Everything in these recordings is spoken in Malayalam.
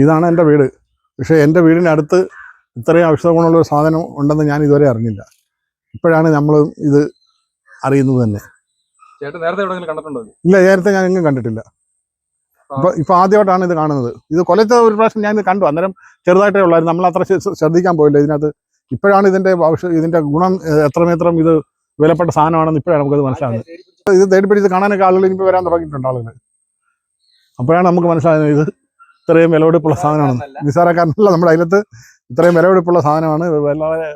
ഇതാണ് എൻ്റെ വീട്. പക്ഷേ എൻ്റെ വീടിനടുത്ത് ഇത്രയും ഔഷധ ഗുണമുള്ളൊരു സാധനം ഉണ്ടെന്ന് ഞാൻ ഇതുവരെ അറിഞ്ഞില്ല. ഇപ്പോഴാണ് നമ്മൾ ഇത് അറിയുന്നത് തന്നെ. ഇല്ല, നേരത്തെ ഞാൻ എങ്ങും കണ്ടിട്ടില്ല. ഇപ്പൊ ആദ്യമായിട്ടാണ് ഇത് കാണുന്നത്. ഇത് കൊല്ലത്തെ ഒരു പ്രാവശ്യം ഞാൻ ഇത് കണ്ടു, അന്നേരം ചെറുതായിട്ടേ ഉള്ളായിരുന്നു, നമ്മൾ അത്ര ശ്രദ്ധിക്കാൻ പോയില്ല ഇതിനകത്ത്. ഇപ്പോഴാണ് ഇതിന്റെ ഗുണം എത്രമാത്രം ഇത് വിലപ്പെട്ട സാധനമാണെന്ന് ഇപ്പോഴാണ് നമുക്കത് മനസ്സിലാകുന്നത്. ഇത് തേടിപ്പിടിച്ച് കാണാനൊക്കെ ആളുകൾ ഇനിയിപ്പോൾ വരാൻ തുടങ്ങിയിട്ടുണ്ട് ആളുകൾ. അപ്പോഴാണ് നമുക്ക് മനസ്സിലാകുന്നത് ഇത് ഇത്രയും വിലപിടിപ്പുള്ള സാധനമാണ്. നിസ്സാരക്കാരനല്ല, നമ്മുടെ അയലത്ത് ഇത്രയും വിലപിടിപ്പുള്ള സാധനമാണ്. വളരെ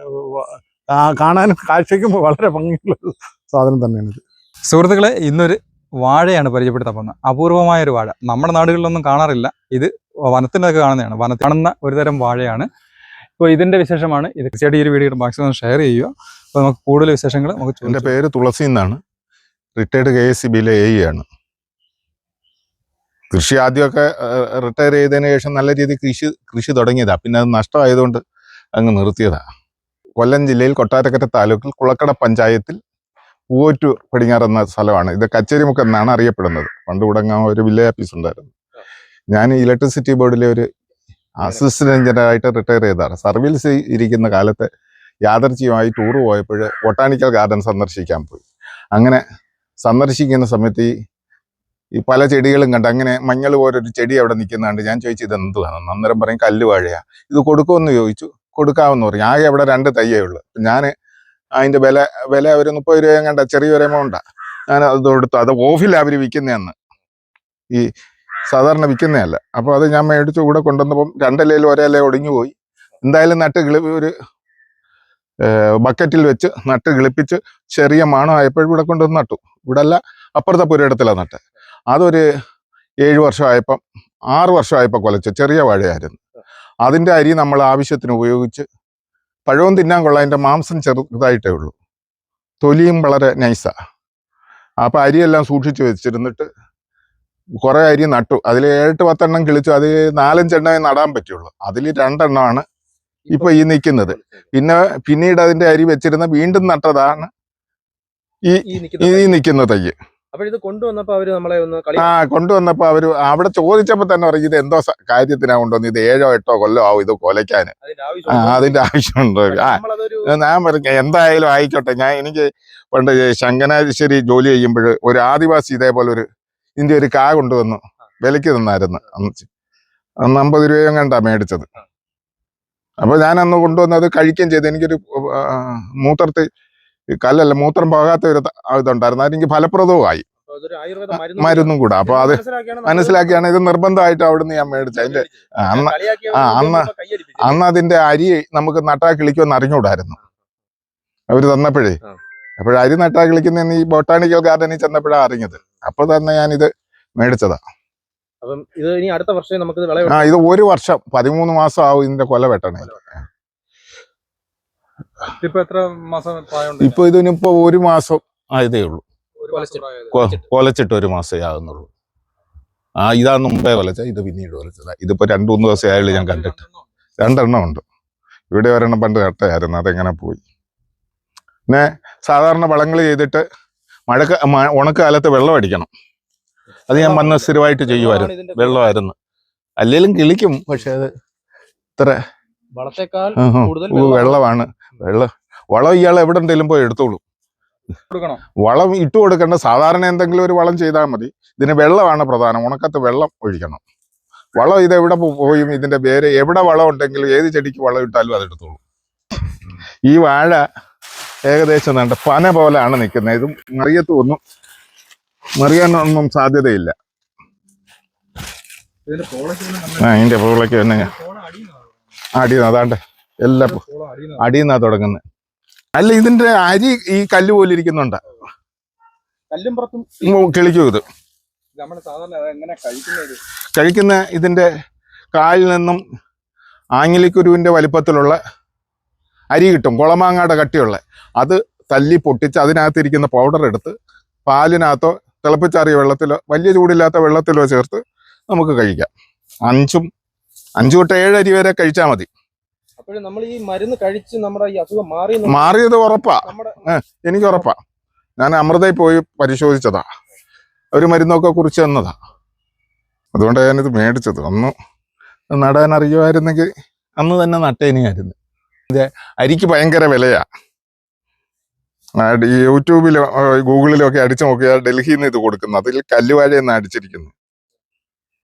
കാണാനും കാഴ്ചയ്ക്കും വളരെ ഭംഗിയുള്ള സാധനം തന്നെയാണ് ഇത്. സുഹൃത്തുക്കളെ, ഇന്നൊരു വാഴയാണ് പരിചയപ്പെടുത്താൻ പോകുന്നത്. അപൂർവമായൊരു വാഴ, നമ്മുടെ നാടുകളിലൊന്നും കാണാറില്ല. ഇത് വനത്തിനൊക്കെ കാണുന്നതാണ്. വനത്തിൽ കാണുന്ന ഒരുതരം വാഴയാണ്. ഇപ്പോൾ ഇതിൻ്റെ വിശേഷമാണ്. ഇത് തീർച്ചയായിട്ടും ഈ ഒരു വീഡിയോ മാക്സിമം ഷെയർ ചെയ്യുക. അപ്പോൾ നമുക്ക് കൂടുതൽ വിശേഷങ്ങൾ നമുക്ക്. എൻ്റെ പേര് തുളസി എന്നാണ്. റിട്ടയർഡ് KSEBയിലെ AE ആണ്. കൃഷി ആദ്യമൊക്കെ റിട്ടയർ ചെയ്തതിന് ശേഷം നല്ല രീതിയിൽ കൃഷി തുടങ്ങിയതാണ്. പിന്നെ അത് നഷ്ടമായതുകൊണ്ട് അങ്ങ് നിർത്തിയതാണ്. കൊല്ലം ജില്ലയിൽ കൊട്ടാരക്കര താലൂക്കിൽ കുളക്കട പഞ്ചായത്തിൽ പൂവറ്റൂർ പടിഞ്ഞാറ് എന്ന സ്ഥലമാണ്. ഇത് കച്ചേരിമുക്ക് എന്നാണ് അറിയപ്പെടുന്നത്. പണ്ട് ഉടങ്ങാൻ ഒരു വില്ലേജ് ഓഫീസ് ഉണ്ടായിരുന്നു. ഞാൻ ഇലക്ട്രിസിറ്റി ബോർഡിലെ ഒരു അസിസ്റ്റന്റ് എഞ്ചിനീയറായിട്ട് റിട്ടയർ ചെയ്തതാണ്. സർവീസ് ഇരിക്കുന്ന കാലത്ത് യാദർച്ഛികമായി ടൂർ പോയപ്പോൾ ബൊട്ടാണിക്കൽ ഗാർഡൻ സന്ദർശിക്കാൻ പോയി. അങ്ങനെ സന്ദർശിക്കുന്ന സമയത്ത് ഈ പല ചെടികളും കണ്ട്, അങ്ങനെ മഞ്ഞൾ പോലൊരു ചെടി അവിടെ നിൽക്കുന്നുണ്ട്. ഞാൻ ചോദിച്ചു ഇത് എന്തുവാണെന്ന്. അന്നേരം പറയും കല്ലുവാഴയാ. ഇത് കൊടുക്കുമെന്ന് ചോദിച്ചു. കൊടുക്കാമെന്ന് പറഞ്ഞു. ആകെ അവിടെ 2 തയ്യേ ഉള്ളൂ. ഞാൻ അതിൻ്റെ വില ഒരു 30 രൂപ കണ്ട, ചെറിയൊരു എമൗണ്ടാണ്. ഞാൻ അത് കൊടുത്തു. അത് ഓഫിൽ അവർ വിൽക്കുന്നതെന്ന്, ഈ സാധാരണ വിൽക്കുന്നതല്ല. അപ്പോൾ അത് ഞാൻ മേടിച്ചു. കൂടെ കൊണ്ടുവന്നപ്പം 2 ഇലയിൽ ഒരേല ഒടിഞ്ഞു പോയി. എന്തായാലും ഒരു ബക്കറ്റിൽ വെച്ച് നട്ട് കിളിപ്പിച്ച് ചെറിയ മണമായപ്പോൾ ഇവിടെ കൊണ്ടുവന്ന് നട്ടു. ഇവിടെ അല്ല, അപ്പുറത്തെ പുരയിടത്തിലാണ് നട്ട്. അതൊരു 7 വർഷമായപ്പം 6 വർഷമായപ്പോൾ കൊലച്ച് ചെറിയ വാഴയായിരുന്നു. അതിൻ്റെ അരി നമ്മൾ ആവശ്യത്തിന് ഉപയോഗിച്ച് പഴവും തിന്നാൻ കൊള്ളാം. അതിൻ്റെ മാംസം ചെറുതായിട്ടേ ഉള്ളൂ, തൊലിയും വളരെ നൈസാണ്. അപ്പം അരിയെല്ലാം സൂക്ഷിച്ച് വെച്ചിരുന്നിട്ട് കുറേ അരി നട്ടു. അതിൽ 7-10 എണ്ണം കിളിച്ചു. അതിൽ 4-5 എണ്ണമേ നടാൻ പറ്റുള്ളൂ. അതിൽ 2 എണ്ണമാണ് ഇപ്പൊ ഈ നിൽക്കുന്നത്. പിന്നീട് അതിന്റെ അരി വെച്ചിരുന്ന വീണ്ടും നട്ടതാണ് ഈ നിൽക്കുന്ന തയ്യ്. കൊണ്ടുവന്നപ്പോ അവര് അവിടെ ചോദിച്ചപ്പോ തന്നെ പറയും ഇത് എന്തോ കാര്യത്തിനാ കൊണ്ടുവന്ന്, ഇത് 7-8 കൊല്ലം ആവും ഇത് കൊലയ്ക്കാന്, അതിന്റെ ആവശ്യമുണ്ടോ? ഞാൻ പറഞ്ഞു എന്തായാലും ആയിക്കോട്ടെ. എനിക്ക് പണ്ട് ശങ്കനാശ്ശേരി ജോലി ചെയ്യുമ്പോൾ ഒരു ആദിവാസി ഇതേപോലെ ഇതിന്റെ ഒരു കാ കൊണ്ടുവന്നു വിലയ്ക്ക് തന്നായിരുന്നു. അന്ന് 50 രൂപയും കണ്ടാ മേടിച്ചത്. അപ്പൊ ഞാൻ അന്ന് കൊണ്ടുവന്നത് കഴിക്കുകയും ചെയ്തു. എനിക്കൊരു മൂത്രം പോകാത്ത ഒരു ഇതുണ്ടായിരുന്നു. അതെനിക്ക് ഫലപ്രദവുമായി, മരുന്നും കൂടെ. അപ്പൊ അത് മനസ്സിലാക്കിയാണ് ഇത് നിർബന്ധമായിട്ട് അവിടുന്ന് ഞാൻ മേടിച്ചത്. അതിന്റെ അന്ന് അതിന്റെ അരി നമുക്ക് നട്ടാ കിളിക്കുമെന്ന് അറിഞ്ഞുകൂടായിരുന്നു. അവര് തന്നപ്പോഴേ, അരി നട്ടാ കിളിക്കുന്ന ഈ ബൊട്ടാണിക്കൽ ഗാർഡനിൽ ചെന്നപ്പോഴാണ് അറിഞ്ഞത്. അപ്പൊ തന്നെ ഞാനിത് മേടിച്ചതാ. ഇത് 1 വർഷം 13 മാസം ആവും ഇതിന്റെ കൊല വെട്ടണേ. ഇപ്പൊ ഇതിനിപ്പോ 1 മാസം ആയതേ ഉള്ളൂ. കൊലച്ചിട്ട് 1 മാസമേ ആകുന്നുള്ളൂ. ഇതാ മുമ്പേ കൊലച്ച, ഇത് പിന്നീട് കൊലച്ചതാ. ഇതിപ്പോ 2-3 ദിവസം ആയുള്ളൂ ഞാൻ കണ്ടിട്ട്. 2 എണ്ണം ഉണ്ട്. ഇവിടെ 1 എണ്ണം പണ്ട് കട്ടയായിരുന്നു, അതെങ്ങനെ പോയി. പിന്നെ സാധാരണ വളങ്ങൾ ചെയ്തിട്ട് ഉണക്കാലത്ത് വെള്ളം അടിക്കണം. അത് ഞാൻ വന്ന് സ്ഥിരമായിട്ട് ചെയ്യുമായിരുന്നു. വെള്ളമായിരുന്നു, അല്ലെങ്കിലും കിളിക്കും. പക്ഷെ അത് ഇത്ര വെള്ളമാണ്. വളം ഇയാൾ എവിടെ ഉണ്ടെങ്കിലും പോയി എടുത്തോളൂ. വളം ഇട്ട് കൊടുക്കേണ്ട, സാധാരണ എന്തെങ്കിലും ഒരു വളം ചെയ്താൽ മതി. ഇതിന് വെള്ളമാണ് പ്രധാനം. ഉണക്കത്ത് വെള്ളം ഒഴിക്കണം. വളം ഇത് എവിടെ പോയും ഇതിന്റെ വേര് എവിടെ വളം ഉണ്ടെങ്കിലും ഏത് ചെടിക്ക് വളം ഇട്ടാലും അത് എടുത്തോളൂ. ഈ വാഴ ഏകദേശം പന പോലെയാണ് നിൽക്കുന്നത്. ഇത് മറിയാനൊന്നും സാധ്യതയില്ല. അതിന്റെ പൂളയ്ക്ക് തന്നെ അതാണ്ട് എല്ലാം അടിയെന്നാ തുടങ്ങുന്നത്. അല്ല, ഇതിന്റെ അരി ഈ കല്ല് പോലെ ഇരിക്കുന്നുണ്ട്. കിളിക്കും ഇത്. കഴിക്കുന്ന ഇതിന്റെ കാലിൽ നിന്നും ആഞ്ഞിലിക്കുരുവിന്റെ വലിപ്പത്തിലുള്ള അരി കിട്ടും. കുളമാങ്ങാടെ കട്ടിയുള്ള അത് തല്ലി പൊട്ടിച്ച് അതിനകത്തിരിക്കുന്ന പൗഡർ എടുത്ത് പാലിനകത്തോ തിളപ്പിച്ചാറിയ വെള്ളത്തിലോ വലിയ ചൂടില്ലാത്ത വെള്ളത്തിലോ ചേർത്ത് നമുക്ക് കഴിക്കാം. 5 തൊട്ട് 7 അരി വരെ കഴിച്ചാൽ മതി. മാറിയത് ഉറപ്പാ, എനിക്ക് ഉറപ്പാ. ഞാൻ അമൃതയിൽ പോയി പരിശോധിച്ചതാ. ഒരു മരുന്നൊക്കെ കുറിച്ച് തന്നതാ. അതുകൊണ്ടാണ് ഞാനിത് മേടിച്ചത്. അന്ന് നടാൻ അറിയുമായിരുന്നെങ്കിൽ അന്ന് തന്നെ നട്ടേനെയായിരുന്നു. ഇത് അരിക്ക് ഭയങ്കര വിലയാ. ഈ യൂട്യൂബിലോ ഗൂഗിളിലോ ഒക്കെ അടിച്ചു നോക്കിയാൽ ഡൽഹിയിൽ നിന്ന് ഇത് കൊടുക്കുന്നത്, അതിൽ കല്ലുവാഴയെന്ന് അടിച്ചിരിക്കുന്നു.